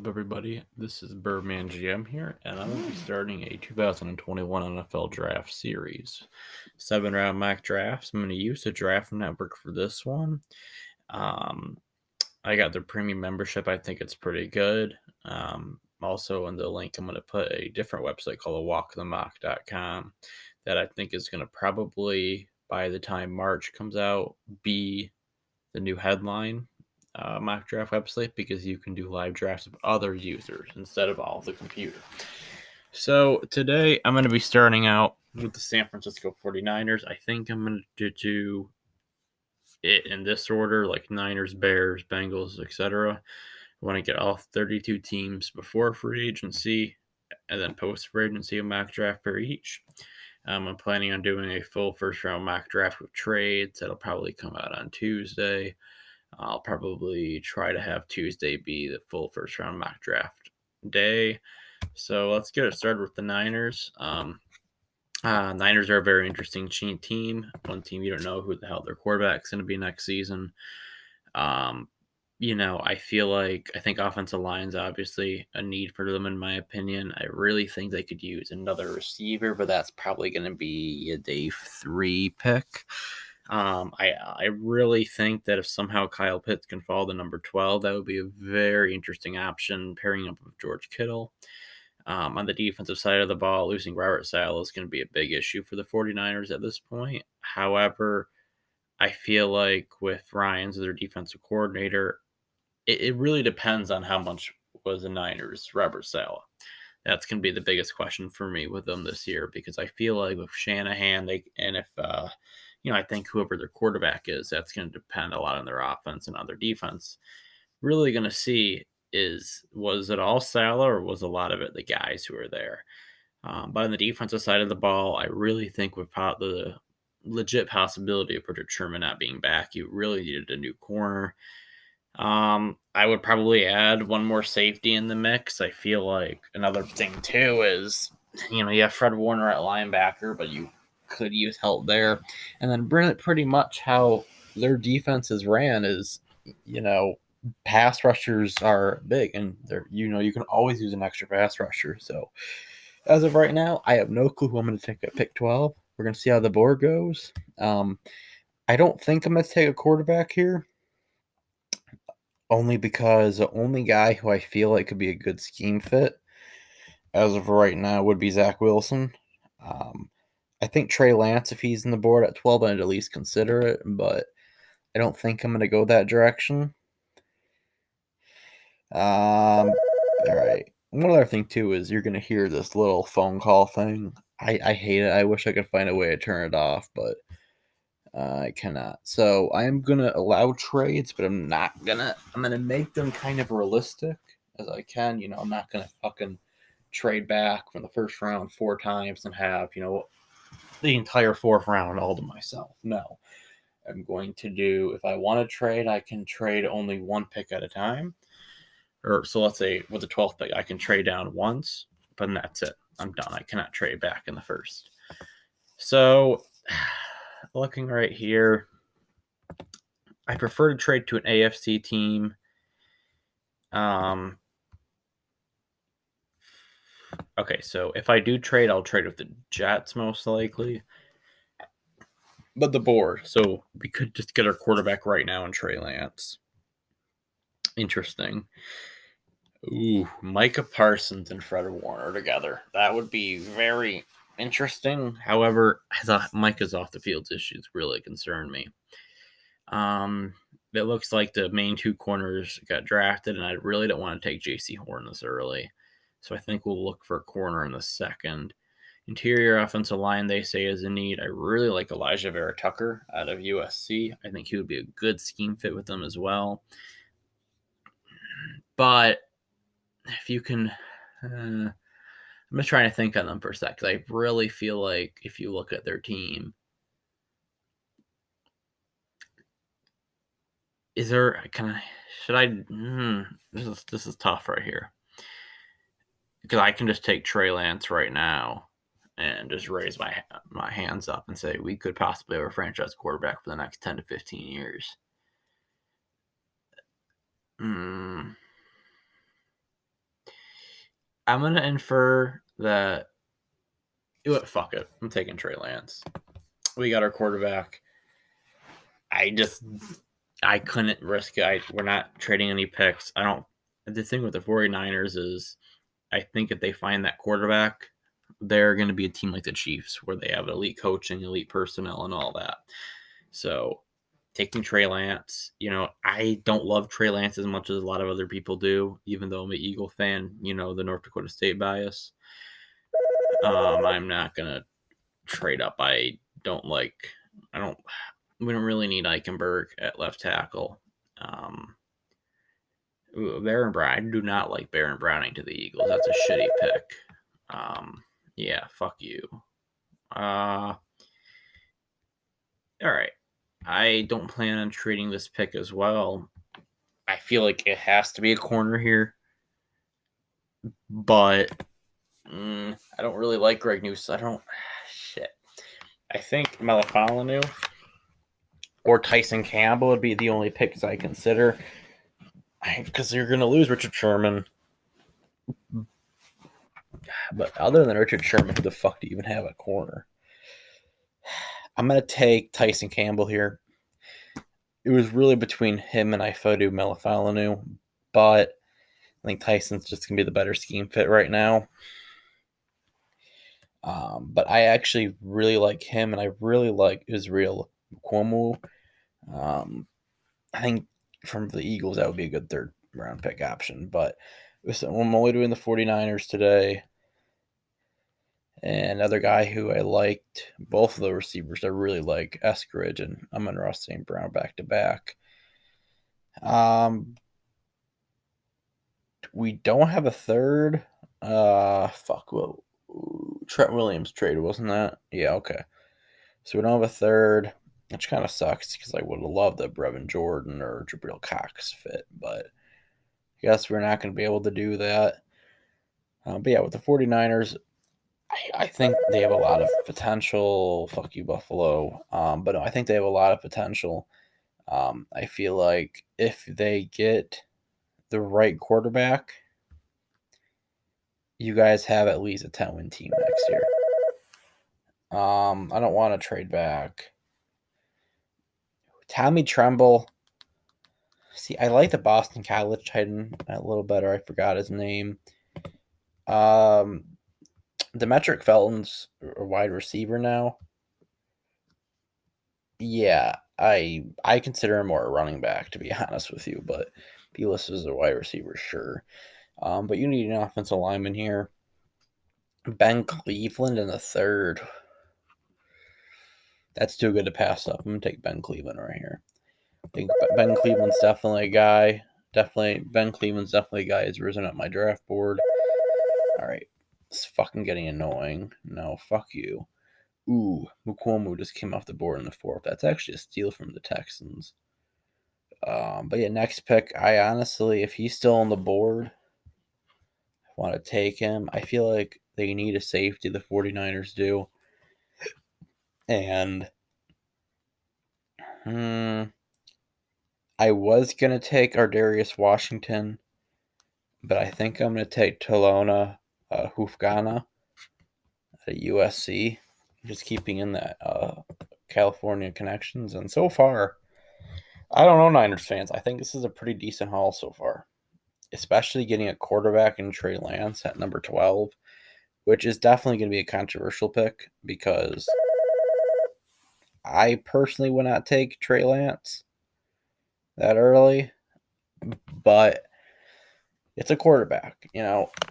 Everybody, this is Birdman GM here, and I'm going to be starting a 2021 NFL Draft Series. 7-round mock drafts. I'm going to use the Draft Network for this one. I got their premium membership. I think it's pretty good. Also, in the link, I'm going to put a different website called walkthemock.com that I think is going to probably, by the time March comes out, be the new headline mock draft website because you can do live drafts of other users instead of all the computer. So today I'm going to be starting out with the San Francisco 49ers. I think I'm going to do it in this order, like Niners, Bears, Bengals, etc. I want to get all 32 teams before free agency and then post free agency a mock draft for each. I'm planning on doing a full first round mock draft with trades. That'll probably come out on Tuesday. I'll probably try to have Tuesday be the full first round mock draft day. So let's get it started with the Niners. Niners are a very interesting team. One team you don't know who the hell their quarterback's going to be next season. I think offensive line's obviously a need for them, in my opinion. I really think they could use another receiver, but that's probably going to be a day 3 pick. I really think that if somehow Kyle Pitts can fall to number 12, that would be a very interesting option pairing up with George Kittle. On the defensive side of the ball, losing Robert Saleh is going to be a big issue for the 49ers at this point. However, I feel like with Ryans as their defensive coordinator, it really depends on how much was the Niners Robert Saleh. That's going to be the biggest question for me with them this year because I feel like with Shanahan, I think whoever their quarterback is, that's going to depend a lot on their offense and on their defense. Really going to see was it all Saleh or was a lot of it the guys who are there? But on the defensive side of the ball, I really think with the legit possibility of Richard Sherman not being back, you really needed a new corner. I would probably add one more safety in the mix. I feel like another thing too is, you have Fred Warner at linebacker, but you could use help there. And then pretty much how their defenses ran is, pass rushers are big and you can always use an extra pass rusher. So as of right now, I have no clue who I'm going to take at pick 12. We're going to see how the board goes. I don't think I'm going to take a quarterback here. Only because the only guy who I feel like could be a good scheme fit as of right now would be Zach Wilson. I think Trey Lance, if he's in the board at 12, I'd at least consider it, but I don't think I'm going to go that direction. All right. One other thing, too, is you're going to hear this little phone call thing. I hate it. I wish I could find a way to turn it off, but I cannot. So I am gonna allow trades, but I'm gonna make them kind of realistic as I can. I'm not gonna fucking trade back from the first round 4 times and have, the entire 4th round all to myself. No. I'm going to do, if I want to trade, I can trade only 1 pick at a time. So let's say with the 12th pick, I can trade down once, but then that's it. I'm done. I cannot trade back in the first. So looking right here, I prefer to trade to an AFC team. Okay, so if I do trade, I'll trade with the Jets most likely. But the board, so we could just get our quarterback right now in Trey Lance. Interesting. Ooh, Micah Parsons and Fred Warner together. That would be very interesting. However, Micah's off the field issues really concern me. It looks like the main 2 corners got drafted, and I really don't want to take J.C. Horn this early. So I think we'll look for a corner in the second. Interior offensive line, they say, is a need. I really like Elijah Vera Tucker out of USC. I think he would be a good scheme fit with them as well. But if you can, I'm just trying to think on them for a sec, because I really feel like if you look at their team, this is tough right here. Because I can just take Trey Lance right now and just raise my hands up and say we could possibly have a franchise quarterback for the next 10 to 15 years. I'm gonna infer that. Fuck it. I'm taking Trey Lance. We got our quarterback. I couldn't risk it. We're not trading any picks. I don't. The thing with the 49ers is, I think if they find that quarterback, they're going to be a team like the Chiefs, where they have elite coaching, elite personnel, and all that. So, taking Trey Lance, I don't love Trey Lance as much as a lot of other people do, even though I'm an Eagle fan, the North Dakota State bias. I'm not going to trade up. I don't, we don't really need Eichenberg at left tackle. Baron Brown. I do not like Baron Browning to the Eagles. That's a shitty pick. Yeah, fuck you. All right. I don't plan on trading this pick as well. I feel like it has to be a corner here, but I don't really like Greg Newsome. I don't. Shit. I think Melifonwu or Tyson Campbell would be the only picks I consider, because you're going to lose Richard Sherman. But other than Richard Sherman, who the fuck do you even have at corner? I'm going to take Tyson Campbell here. It was really between him and Ifeatu Melifonwu, but I think Tyson's just going to be the better scheme fit right now. But I actually really like him, and I really like Israel Mukuamu. I think from the Eagles, that would be a good third round pick option. But I'm only doing the 49ers today. And another guy who I liked, both of the receivers, I really like Eskridge and Amon-Ra St. Brown back to back. We don't have a third. Well, Trent Williams traded, wasn't that? Yeah, okay. So we don't have a third, which kind of sucks because I would have loved the Brevin Jordan or Jabril Cox fit, but I guess we're not going to be able to do that. But yeah, with the 49ers, I think they have a lot of potential. Fuck you, Buffalo. But no, I think they have a lot of potential. I feel like if they get the right quarterback, you guys have at least a 10-win team next year. I don't want to trade back. Tommy Tremble. See, I like the Boston College tight end a little better. I forgot his name. Demetric Felton's a wide receiver now. Yeah, I consider him more a running back, to be honest with you, but Pelis is a wide receiver, sure. But you need an offensive lineman here. Ben Cleveland in the third. That's too good to pass up. I'm gonna take Ben Cleveland right here. I think Ben Cleveland's definitely a guy. Ben Cleveland's definitely a guy who's risen up my draft board. All right, it's fucking getting annoying. No, fuck you. Ooh, Mukuamu just came off the board in the fourth. That's actually a steal from the Texans. But yeah, next pick. I honestly, if he's still on the board, I want to take him. I feel like they need a safety. The 49ers do. And I was going to take Ardarius Washington, but I think I'm going to take Talona Hufgana at USC. Just keeping in that California connections. And so far, I don't know, Niners fans. I think this is a pretty decent haul so far, especially getting a quarterback in Trey Lance at number 12, which is definitely going to be a controversial pick because I personally would not take Trey Lance that early, but it's a quarterback.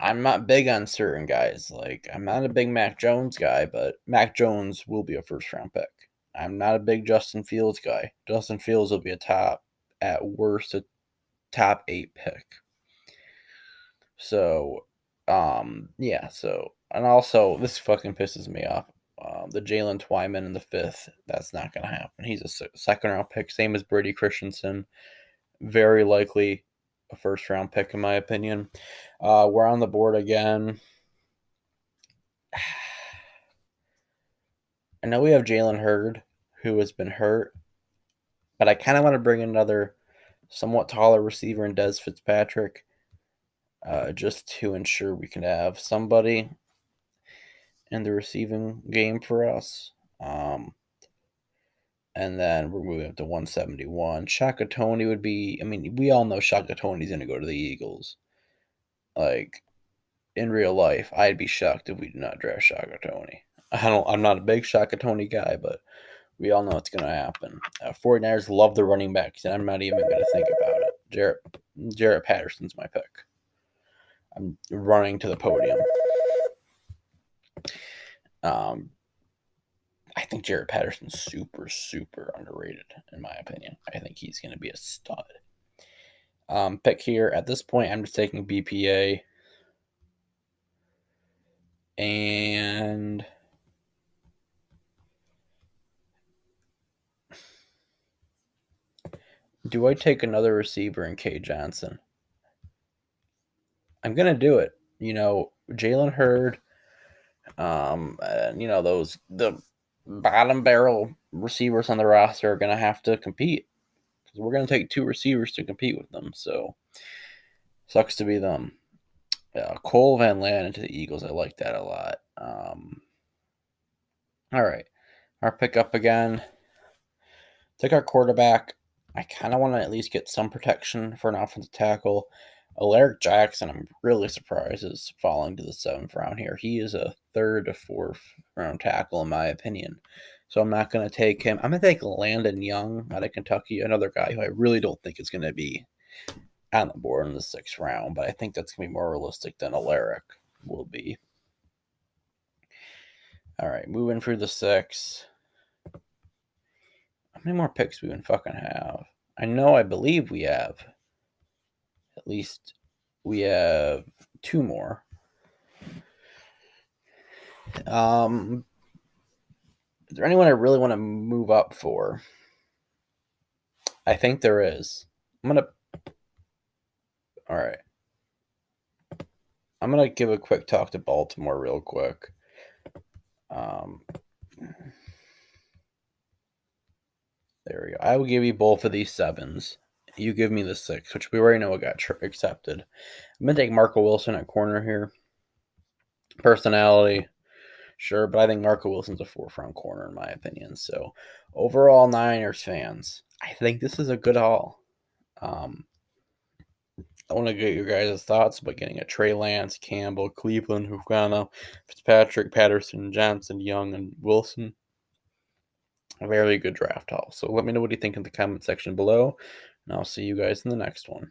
I'm not big on certain guys. Like, I'm not a big Mac Jones guy, but Mac Jones will be a first round pick. I'm not a big Justin Fields guy. Justin Fields will be at worst, a top 8 pick. So, yeah. So, and also, this fucking pisses me off. The Jalen Twyman in the 5th, that's not going to happen. He's a second round pick, same as Brady Christensen. Very likely a first round pick, in my opinion. We're on the board again. I know we have Jalen Hurd, who has been hurt, but I kind of want to bring in another somewhat taller receiver in Dez Fitzpatrick. just to ensure we can have somebody in the receiving game for us. And then we're moving up to 171. Shaka Tony would be. I mean, we all know Shaka Tony's going to go to the Eagles. Like in real life, I'd be shocked if we did not draft Shaka Tony. I'm not a big Shaka Tony guy, but we all know it's going to happen. 49ers love the running backs, and I'm not even going to think about it. Jarrett Patterson's my pick. I'm running to the podium. I think Jarrett Patterson's super, super underrated, in my opinion. I think he's going to be a stud. Pick here. At this point, I'm just taking BPA. And do I take another receiver in K. Johnson? I'm going to do it. Jalen Hurd, and, the bottom barrel receivers on the roster are going to have to compete. Because we're going to take two receivers to compete with them. So, sucks to be them. Cole Van Lannon to the Eagles. I like that a lot. All right. Our pickup again. Take our quarterback. I kind of want to at least get some protection for an offensive tackle. Alaric Jackson, I'm really surprised, is falling to the 7th round here. He is a 3rd to 4th round tackle, in my opinion. So I'm not going to take him. I'm going to take Landon Young out of Kentucky, another guy who I really don't think is going to be on the board in the 6th round, but I think that's going to be more realistic than Alaric will be. All right, moving through the 6th. How many more picks we even fucking have? I believe we have. At least we have 2 more. Is there anyone I really want to move up for? I think there is. All right. I'm gonna give a quick talk to Baltimore real quick. There we go. I will give you both of these 7s. You give me the 6, which we already know got accepted. I'm gonna take Marco Wilson at corner here. Personality, sure, but I think Marco Wilson's a 4th round corner in my opinion. So overall, Niners fans, I think this is a good haul. I want to get your guys' thoughts about getting a Trey Lance, Campbell, Cleveland, Hufana, Fitzpatrick, Patterson, Johnson, Young, and Wilson. A very good draft haul. So let me know what you think in the comment section below, and I'll see you guys in the next one.